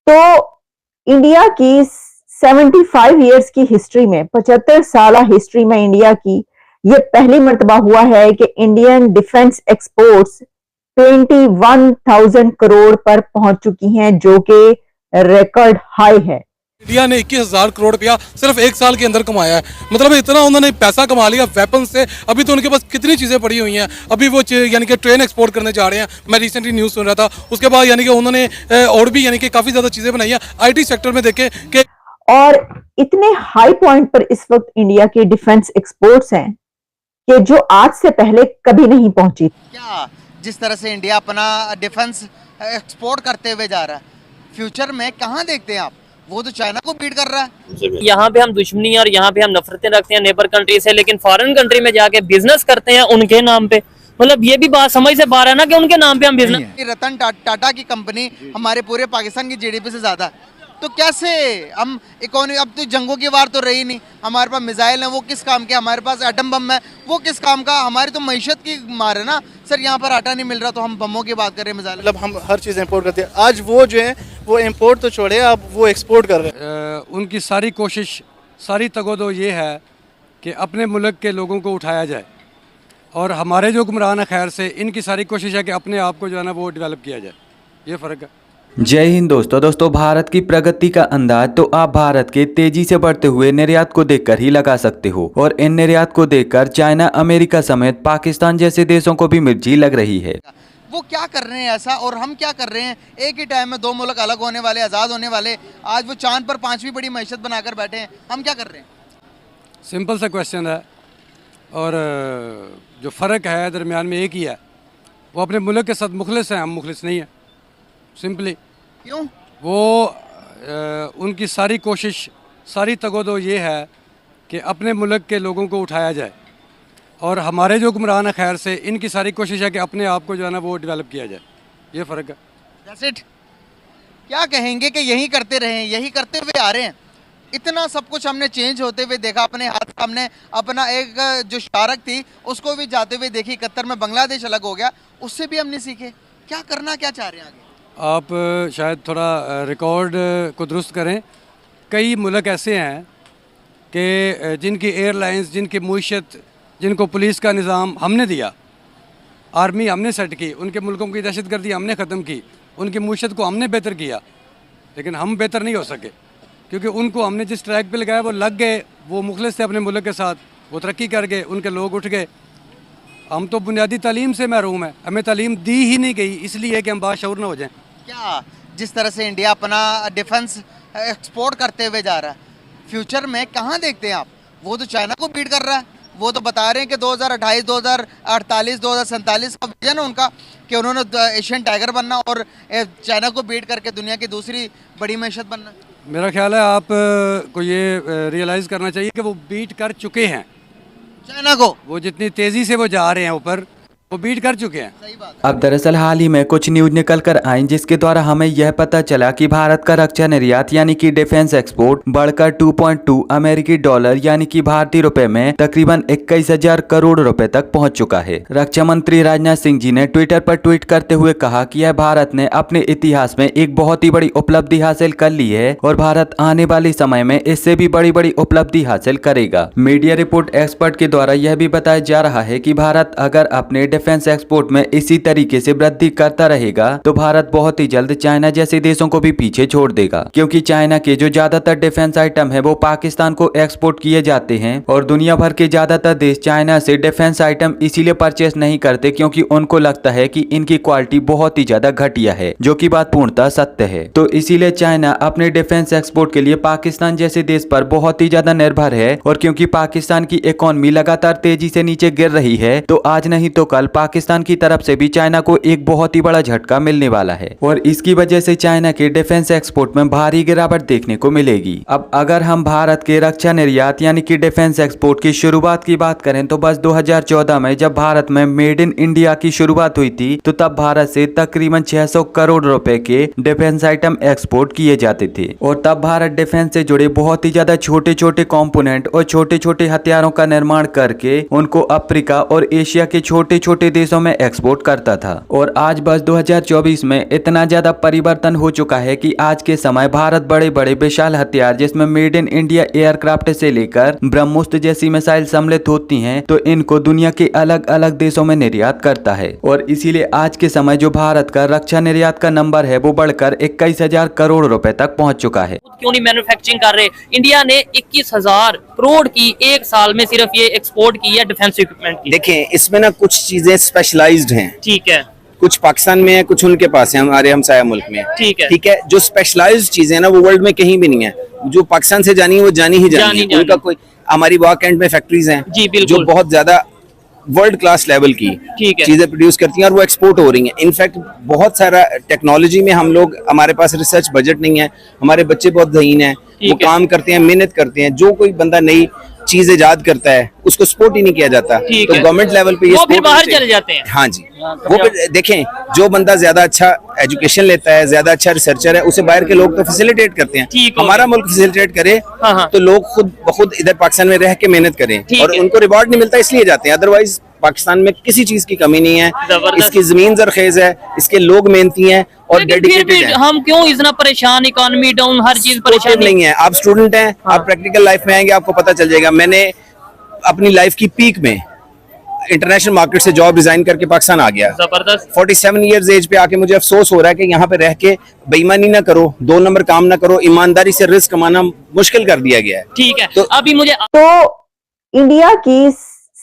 तो इंडिया की 75 ईयर्स की हिस्ट्री में, 75 साल हिस्ट्री में इंडिया की ये पहली मर्तबा हुआ है कि इंडियन डिफेंस एक्सपोर्ट्स 21,000 करोड़ पर पहुंच चुकी हैं, जो कि रिकॉर्ड हाई है। इंडिया ने 21,000 करोड़ रुपया सिर्फ एक साल के अंदर कमाया है। मतलब इतना उन्होंने पैसा कमा लिया वेपन से। अभी तो उनके पास कितनी चीज़ें पड़ी हुई हैं। अभी वो यानी कि ट्रेन एक्सपोर्ट करने जा रहे हैं। मैं रिसेंटली न्यूज़ सुन रहा था। उसके बाद यानी कि उन्होंने और भी यानी कि काफ़ी ज़्यादा चीज़ें बनाई हैं आईटी सेक्टर में। देखें कि और इतने हाई पॉइंट पर इस वक्त इंडिया के डिफेंस एक्सपोर्ट्स हैं कि जो आज से पहले कभी नहीं पहुंची। क्या जिस तरह से इंडिया अपना डिफेंस एक्सपोर्ट करते हुए जा रहा है, फ्यूचर में कहाँ देखते हैं आप? वो तो चाइना को बीट कर रहा है। यहाँ पे हम दुश्मनी और यहाँ पे हम नफरतें रखते हैं नेबर कंट्री से, लेकिन फॉरेन कंट्री में जाके बिजनेस करते हैं उनके नाम पे। मतलब ये भी बात समझ से बाहर है ना कि उनके नाम पे हम बिजनेस। रतन टाटा की कंपनी हमारे पूरे पाकिस्तान की जीडीपी से ज्यादा है। तो कैसे हम इकोनॉमी, अब तो जंगों की वार तो रही नहीं, हमारे पास मिसाइल है वो किस काम के, हमारे पास एटम बम है वो किस काम का, हमारी तो मईशत की मार है ना सर। यहाँ पर आटा नहीं मिल रहा तो हम बमों की बात कर रहे हैं, मिसाइल। मतलब हम हर चीज़ इंपोर्ट करते हैं। आज वो जो है वो इंपोर्ट तो छोड़े, अब वो एक्सपोर्ट कर रहे हैं। उनकी सारी कोशिश, सारी तगोदो ये है कि अपने मुल्क के लोगों को उठाया जाए, और हमारे जो हुक्मरान है खैर से, इनकी सारी कोशिश है कि अपने आप को जो है ना वो डेवलप किया जाए। ये फ़र्क है। जय हिंद दोस्तों, भारत की प्रगति का अंदाज तो आप भारत के तेजी से बढ़ते हुए निर्यात को देखकर ही लगा सकते हो, और इन निर्यात को देखकर चाइना, अमेरिका समेत पाकिस्तान जैसे देशों को भी मिर्ची लग रही है। वो क्या कर रहे हैं ऐसा और हम क्या कर रहे हैं? एक ही टाइम में दो मुल्क अलग होने वाले, आज़ाद होने वाले, आज वो चांद पर पांचवी बड़ी मईशत बनाकर बैठे हैं, हम क्या कर रहे हैं? सिंपल सा क्वेश्चन है, और जो फ़र्क है दरमियान में एक ही है, वो अपने मुल्क के साथ मुखलिस हैं, हम मुखलिस नहीं हैं। सिंपली क्यों? वो उनकी सारी कोशिश, सारी तगोदो ये है कि अपने मुल्क के लोगों को उठाया जाए, और हमारे जो हुक्मरान है खैर से, इनकी सारी कोशिश है कि अपने आप को जो है ना वो डेवलप किया जाए। ये फ़र्क है। That's it। क्या कहेंगे कि यही करते रहे, यही करते हुए आ रहे हैं? इतना सब कुछ हमने चेंज होते हुए देखा अपने हाथ सामने। अपना एक जो शारक थी उसको भी जाते हुए देखी, 71 में बांग्लादेश अलग हो गया, उससे भी हमने सीखे। क्या करना, क्या चाह रहे हैं आगे? आप शायद थोड़ा रिकॉर्ड को दुरुस्त करें। कई मुल्क ऐसे हैं कि जिनकी एयरलाइंस, जिनकी मुईशत, जिनको पुलिस का निज़ाम हमने दिया, आर्मी हमने सेट की, उनके मुल्कों की दहशतगर्दी हमने ख़त्म की, उनकी मुईशत को हमने बेहतर किया, लेकिन हम बेहतर नहीं हो सके क्योंकि उनको हमने जिस ट्रैक पे लगाया वो लग गए, वो मुखलिस थे अपने मुल्क के साथ, वो तरक्की कर गए, उनके लोग उठ गए। हम तो बुनियादी तालीम से महरूम है, हमें तालीम दी ही नहीं गई, इसलिए कि हम बाशऊर न हो जाएं। क्या जिस तरह से इंडिया अपना डिफेंस एक्सपोर्ट करते हुए जा रहा है, फ्यूचर में कहाँ देखते हैं आप? वो तो चाइना को बीट कर रहा है। वो तो बता रहे हैं कि 2028, 2048, 2047 का विजन है उनका कि उन्होंने एशियन टाइगर बनना और चाइना को बीट करके दुनिया की दूसरी बड़ी मैशत बनना। मेरा ख्याल है आप को ये रियलाइज़ करना चाहिए कि वो बीट कर चुके हैं चाइना को। वो जितनी तेज़ी से वो जा रहे हैं ऊपर, वो बीट कर चुके हैं। सही बात। अब दरअसल हाल ही में कुछ न्यूज निकल कर आई जिसके द्वारा हमें यह पता चला कि भारत का रक्षा निर्यात यानी कि डिफेंस एक्सपोर्ट बढ़कर 2.2 अमेरिकी डॉलर यानी कि भारतीय रुपए में तकरीबन 21,000 करोड़ रुपए तक पहुंच चुका है। रक्षा मंत्री राजनाथ सिंह जी ने ट्विटर पर ट्वीट करते हुए कहा कि यह भारत ने अपने इतिहास में एक बहुत ही बड़ी उपलब्धि हासिल कर ली है और भारत आने वाले समय में इससे भी बड़ी बड़ी उपलब्धि हासिल करेगा। मीडिया रिपोर्ट एक्सपर्ट के द्वारा यह भी बताया जा रहा है कि भारत अगर अपने डिफेंस एक्सपोर्ट में इसी तरीके से वृद्धि करता रहेगा तो भारत बहुत ही जल्द चाइना जैसे देशों को भी पीछे छोड़ देगा, क्योंकि चाइना के जो ज्यादातर डिफेंस आइटम है वो पाकिस्तान को एक्सपोर्ट किए जाते हैं, और दुनिया भर के ज्यादातर देश चाइना से डिफेंस आइटम इसीलिए परचेस नहीं करते क्योंकि उनको लगता है कि इनकी क्वालिटी बहुत ही ज्यादा घटिया है, जो कि बात पूर्णतः सत्य है। तो इसीलिए चाइना अपने डिफेंस एक्सपोर्ट के लिए पाकिस्तान जैसे देश पर बहुत ही ज्यादा निर्भर है, और क्योंकि पाकिस्तान की इकोनॉमी लगातार तेजी से नीचे गिर रही है तो आज नहीं तो कल पाकिस्तान की तरफ से भी चाइना को एक बहुत ही बड़ा झटका मिलने वाला है, और इसकी वजह से चाइना के डिफेंस एक्सपोर्ट में भारी गिरावट देखने को मिलेगी। अब अगर हम भारत के रक्षा निर्यात यानी कि डिफेंस एक्सपोर्ट की शुरुआत की बात करें तो बस 2014 में जब भारत में मेड इन इंडिया की शुरुआत हुई थी तो तब भारत से तकरीबन 600 करोड़ रुपए के डिफेंस आइटम एक्सपोर्ट किए जाते थे, और तब भारत डिफेंस से जुड़े बहुत ही ज्यादा छोटे छोटे कंपोनेंट और छोटे छोटे हथियारों का निर्माण करके उनको अफ्रीका और एशिया के छोटे छोटे छोटे देशों में एक्सपोर्ट करता था। और आज बस 2024 में इतना ज्यादा परिवर्तन हो चुका है कि आज के समय भारत बड़े बड़े विशाल हथियार जिसमें मेड इन इंडिया एयरक्राफ्ट से लेकर ब्रह्मोस्त्र जैसी मिसाइल सम्मिलित होती हैं तो इनको दुनिया के अलग अलग देशों में निर्यात करता है। और इसीलिए आज के समय जो भारत का रक्षा निर्यात का नंबर है वो बढ़कर 21,000 करोड़ रुपए तक पहुंच चुका है। क्यों नहीं मैन्युफैक्चरिंग कर रहे? इंडिया ने 21,000 करोड़ की एक साल में सिर्फ ये एक्सपोर्ट की है डिफेंस इक्विपमेंट की। देखें, इसमें ना कुछ चीजें स्पेशलाइज्ड हैं, ठीक है, कुछ पाकिस्तान में है, कुछ उनके पास है, हमारे हमसाया मुल्क में। ठीक है। जो स्पेशलाइज्ड चीजें ना वो वर्ल्ड में कहीं भी नहीं है। जो पाकिस्तान से जानी है वो जानी ही जानी है। उनका कोई, हमारी वाक एंड में फैक्ट्रीज हैं जी, बिल्कुल, जो बहुत ज्यादा वर्ल्ड क्लास लेवल की चीजें प्रोड्यूस करती हैं और वो एक्सपोर्ट हो रही हैं। इनफैक्ट बहुत सारा टेक्नोलॉजी में हम लोग, हमारे पास रिसर्च बजट नहीं है, हमारे बच्चे बहुत ज़हीन हैं, वो काम करते हैं, मेहनत करते हैं। जो कोई बंदा नई चीज इजाद करता है उसको सपोर्ट ही नहीं किया जाता, तो गवर्नमेंट लेवल पे ये वो फिर बाहर चले जाते हैं। हाँ जी, वो फिर देखें, जो बंदा ज्यादा अच्छा एजुकेशन लेता है, ज्यादा अच्छा रिसर्चर है, उसे बाहर के लोग तो फैसिलिटेट करते हैं। हमारा मुल्क फैसिलिटेट करे तो लोग खुद ब खुद इधर पाकिस्तान में रह के मेहनत करें और उनको रिवॉर्ड नहीं मिलता इसलिए जाते हैं। अदरवाइज पाकिस्तान में किसी चीज की कमी नहीं है, इसकी जमीन जरखेज है, इसके लोग मेहनती हैं और डेडिकेटेड हैं। हम क्यों इतना परेशान, इकोनॉमी डाउन, हर चीज परेशान नहीं है। आप स्टूडेंट हैं, आप प्रैक्टिकल लाइफ में आएंगे आपको पता चल जाएगा। मैंने अपनी लाइफ की पीक में इंटरनेशनल मार्केट से जॉब रिजाइन करके पाकिस्तान आ गया। जबरदस्त। 47 इयर्स एज पे आके मुझे अफसोस हो रहा है कि यहाँ पे रह के बेईमानी ना करो, 2 नंबर काम ना करो, ईमानदारी से रिस्क कमाना मुश्किल कर दिया गया है। ठीक है, तो अभी मुझे इंडिया की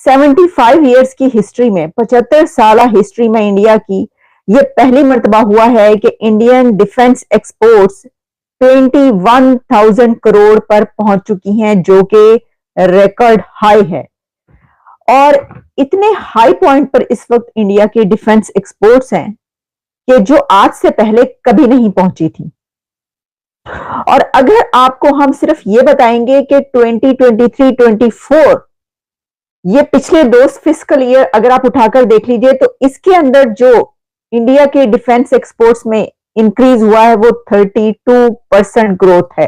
75 इयर्स की हिस्ट्री में, 75 साल हिस्ट्री में इंडिया की ये पहली मर्तबा हुआ है कि इंडियन डिफेंस एक्सपोर्ट्स 21,000 करोड़ पर पहुंच चुकी हैं, जो कि रिकॉर्ड हाई है। और इतने हाई पॉइंट पर इस वक्त इंडिया के डिफेंस एक्सपोर्ट्स हैं कि जो आज से पहले कभी नहीं पहुंची थी। और अगर आपको हम सिर्फ ये बताएंगे कि 2023-24 ये पिछले 2 फिस्कल ईयर अगर आप उठाकर देख लीजिए तो इसके अंदर जो इंडिया के डिफेंस एक्सपोर्ट्स में इंक्रीज हुआ है वो 32% ग्रोथ है।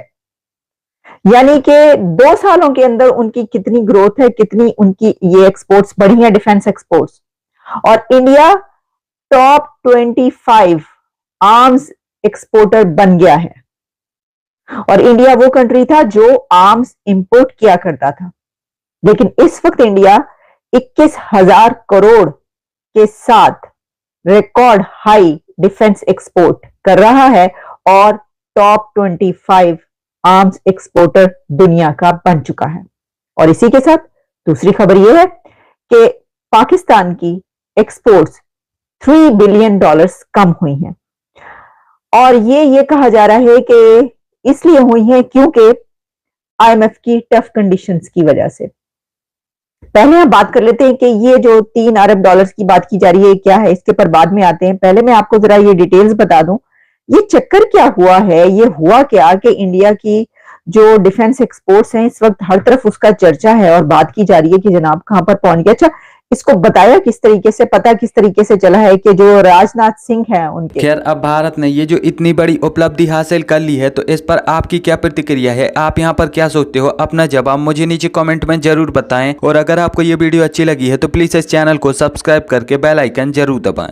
यानी कि 2 सालों के अंदर उनकी कितनी ग्रोथ है, कितनी उनकी ये एक्सपोर्ट्स बढ़ी है, डिफेंस एक्सपोर्ट्स। और इंडिया टॉप 25 आर्म्स एक्सपोर्टर बन गया है। और इंडिया वो कंट्री था जो आर्म्स इंपोर्ट किया करता था, लेकिन इस वक्त इंडिया 21,000 करोड़ के साथ रिकॉर्ड हाई डिफेंस एक्सपोर्ट कर रहा है और टॉप 25 आर्म्स एक्सपोर्टर दुनिया का बन चुका है। और इसी के साथ दूसरी खबर यह है कि पाकिस्तान की एक्सपोर्ट्स $3 बिलियन कम हुई हैं। और ये कहा जा रहा है कि इसलिए हुई है क्योंकि IMF की टफ कंडीशंस की वजह से। पहले हम बात कर लेते हैं कि ये जो $3 अरब की बात की जा रही है क्या है, इसके पर बाद में आते हैं। पहले मैं आपको जरा ये डिटेल्स बता दूं, ये चक्कर क्या हुआ है, ये हुआ क्या कि इंडिया की जो डिफेंस एक्सपोर्ट्स हैं इस वक्त हर तरफ उसका चर्चा है और बात की जा रही है कि जनाब कहां पर पहुंच गया। अच्छा, इसको बताया किस तरीके से, पता किस तरीके से चला है कि जो राजनाथ सिंह हैं उनके। खैर, अब भारत ने ये जो इतनी बड़ी उपलब्धि हासिल कर ली है तो इस पर आपकी क्या प्रतिक्रिया है, आप यहाँ पर क्या सोचते हो, अपना जवाब मुझे नीचे कमेंट में जरूर बताएं। और अगर आपको ये वीडियो अच्छी लगी है तो प्लीज इस चैनल को सब्सक्राइब करके बेल आइकन जरूर दबाएं।